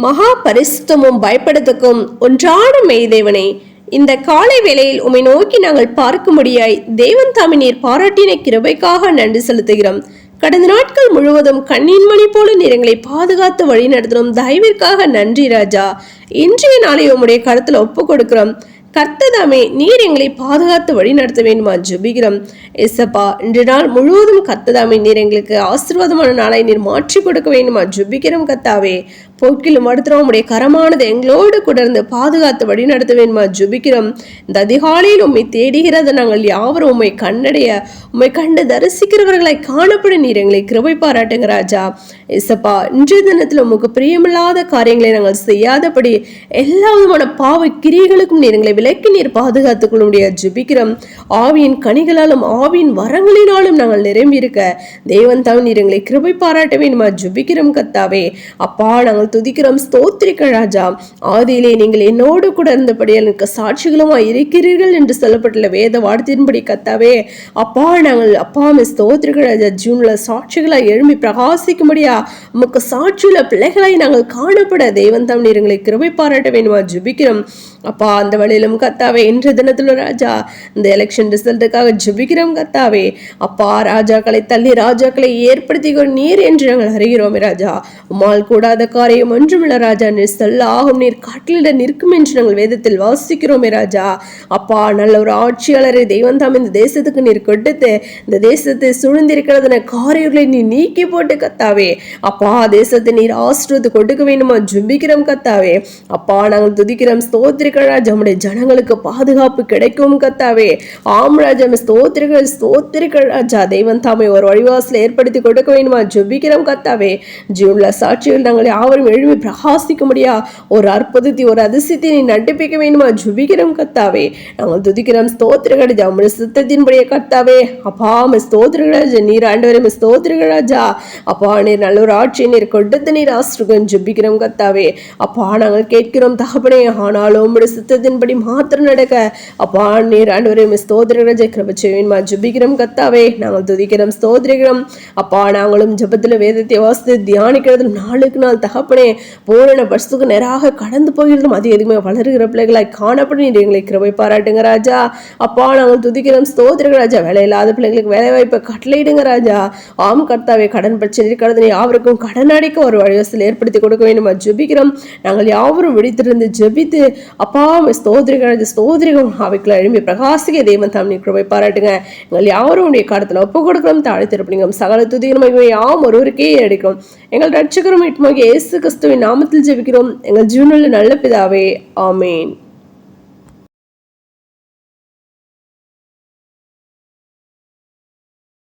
மகா பரிசுத்தமும் பயப்படத்துக்கும் ஒன்றான மெய்தேவனே, இந்த காலை வேளையில் உம்மை நோக்கி நாங்கள் பார்க்கும்படியாய் தேவன் தாமே நீர் பாராட்டின கிருபைக்காக நன்றி செலுத்துகிறோம். கடந்த நாட்கள் முழுவதும் கண்ணின் மணி போல நீர் எங்களை பாதுகாத்து வழி நடத்தணும் தயவிற்காக நன்றி ராஜா. இன்றைய நாளை உம்முடைய கருத்துல ஒப்பு கொடுக்கிறோம். கர்த்ததாமே நீர் எங்களை பாதுகாத்து வழி நடத்த வேண்டுமா ஜெபிக்கிறோம். எசப்பா, இன்று நாள் முழுவதும் கர்த்ததாமே நீர் எங்களுக்கு ஆசீர்வாதமான நாளை நீர் மாற்றி கொடுக்க வேண்டுமா ஜெபிக்கிறோம். கர்த்தாவே, போக்கிலும் அடுத்துறோம் உடைய கரமானது எங்களோடு கூட இருந்து பாதுகாத்து வழி நடத்த வேண்டுமா ஜெபிக்கிறோம். இந்த அதிகாலையில் உண்மை தேடுகிறத நாங்கள் யாவரும் உண்மை கண்டடைய உண்மை கண்டு தரிசிக்கிறவர்களை காணப்பட நீர் எங்களை கிருபை பாராட்டுங்க ராஜா. எசப்பா, இன்றைய தினத்தில் உமக்கு பிரியமில்லாத காரியங்களை நாங்கள் செய்யாதபடி எல்லா விதமான பாவ கிரியைகளுக்கும் நீர் எங்களை விலக்கி நீர் பாதுகாத்துக் கொள்ள முடியாது ஜெபிக்கிறோம். ஆவியின் கனிகளாலும் ஆவியின் வரங்களினாலும் நாங்கள் நிரம்பி இருக்க தேவன் தான் நீர் எங்களை கிருபை பாராட்ட வேண்டுமா ஜெபிக்கிறோம். கர்த்தாவே, அப்பா, நாங்கள் துதிக்கிறோம், ஸ்தோத்திரிக்க ராஜா. ஆதியிலே நீங்கள் என்னோடு கூட இருந்தபடி எனக்கு சாட்சிகளுமா இருக்கிறீர்கள் என்று சொல்லப்பட்டுள்ள வேத வார்த்தையின்படி கர்த்தாவே, அப்பா, நாங்கள் அப்பா ஸ்தோத்திரிக்க ராஜா. ஜூன்ல சாட்சிகளாய் எழும்பி பிரகாசிக்கும்படியா உமக்கு சாட்சியுள்ள பிள்ளைகளாய் நாங்கள் காணப்பட தேவன் தான் நீர் எங்களை கிருபை பாராட்ட வேண்டுமா ஜெபிக்கிறோம். அப்பா, அந்த வழியிலும் கர்த்தாவே, இன்று தினத்துல ராஜா இந்த எலெக்ஷன் ரிசல்ட்டுக்காக ஜெபிக்கிறோம் கர்த்தாவே. அப்பா, ராஜாக்களை தள்ளி ராஜாக்களை ஏற்படுத்திக்கொள் நீர் என்று நாங்கள் அறிகிறோம் ராஜா. உம்மால் கூடாத காரியம் ஒன்றுமில்ல ராஜா. நீர் சொல்ல ஆகும், நீர் காட்டிலிட நிற்கும் என்று நாங்கள் வேதத்தில் வாசிக்கிறோமே ராஜா. அப்பா, நல்ல ஒரு ஆட்சியாளரை தெய்வம் தாம் இந்த தேசத்துக்கு நீர் கொடுத்து இந்த தேசத்தை சூழ்ந்திருக்கிறதுன காரியங்களை நீ நீக்கி போட்டு கர்த்தாவே. அப்பா, தேசத்தை நீர் ஆசீர்வாதம் கொடுக்க வேண்டுமா ஜெபிக்கிறோம் கர்த்தாவே. அப்பா, நாங்கள் துதிக்கிறோம், ஸ்தோத்திரிக்கிறோம் ராஜா. நம்முடைய ஜனங்களுக்கு பாதுகாப்பு கிடைக்கும் கர்த்தாவே. ஆம் ராஜா, ஸ்தோத்திரிக்கிறோம் ராஜா. தெய்வம் தாமே ஒரு வழிவாசலை ஏற்படுத்தி கொடுக்க வேண்டுமா ஜெபிக்கிறோம் கர்த்தாவே. ஜீவனுள்ள சாட்சிகள் நாங்கள் யாவரும் எழுப்பி பிரகாசிக்க முடியா ஒரு அற்புதத்தை ஒரு அதிசயத்தை நீ நடிப்பிக்க வேண்டுமா ஜெபிக்கிறோம் கர்த்தாவே. நாங்கள் துதிக்கிறோம், ஸ்தோத்திரிக்கிறோம் ராஜா. உம்முடைய சித்தத்தின்படியே கர்த்தாவே. அப்பா, ஸ்தோத்திரிக்கிறோம் ராஜா. நீர் ஆண்டவரே ஸ்தோத்திரிக்கிறோம் ராஜா. அப்பா, நீர் நல்ல ஒரு ஆட்சியை நீர் கொடுத்து நீர் ஆசீர்வாதம் ஜெபிக்கிறோம் கர்த்தாவே. அப்பா, நாங்கள் கேட்கிறோம் தகப்பனே, ஆனாலும் உம்முடைய சித்தத்தின்படி மாத்திரம் நடக்க அப்பா நீர் ஆண்டவரே ஸ்தோத்திரிக்கிறோம் ராஜா. கிருபை செய்யுமா ஜெபிக்கிறோம் கர்த்தாவே. நாங்கள் துதிக்கிறோம், ஸ்தோத்திரிக்கிறோம். அப்பா, நாங்களும் ஜெபத்துல வேதத்தை வாசித்து தியானிக்கிறதும் நாளுக்கு நாள் தகப்பனே பூரண பரிசுக்கு நேராக கடந்து போகிறதும் அதிகமாக வளருகிற பிள்ளைகளாய் காணப்பட நீர் எங்களை கிருபை பாராட்டுங்க ராஜா. அப்பா, நாங்கள் துதிக்கிறோம், ஸ்தோத்திரிக்கிறோம் ராஜா. வேலை இல்லாத பிள்ளைகளுக்கு வேலை வாய்ப்பை கட்டளையிடுங்க ராஜா. ஆம் கர்த்தாவே, கடன் பிரச்சனை இருக்கிறது யாவருக்கும் கடன் அடைக்க ஒரு வழிவசல் ஏற்படுத்தி கொடுக்க வேண்டுமா ஜெபிக்கிறோம். நாங்கள் யாவரும் விழித்திருந்து ஜெபித்து அப்பா ஸ்தோத்திரிகம் அவைக்குள்ள எழும்பி பிரகாசிக்க தேவன் தாம் நீர் கிருபை பாராட்டுங்க. எங்கள் யாவரும் உடைய காலத்தில் ஒப்பு கொடுக்கிறோம், தாழ்த்திருப்பீங்க. சகல துதிகளும் யாவும் ஒருவருக்கே எடுக்கிறோம். எங்கள் ரட்சகரும் இயேசு கிறிஸ்துவின் நாமத்தில் ஜெபிக்கிறோம் எங்கள் ஜீவனுள்ள நல்ல பிதாவே, ஆமேன்.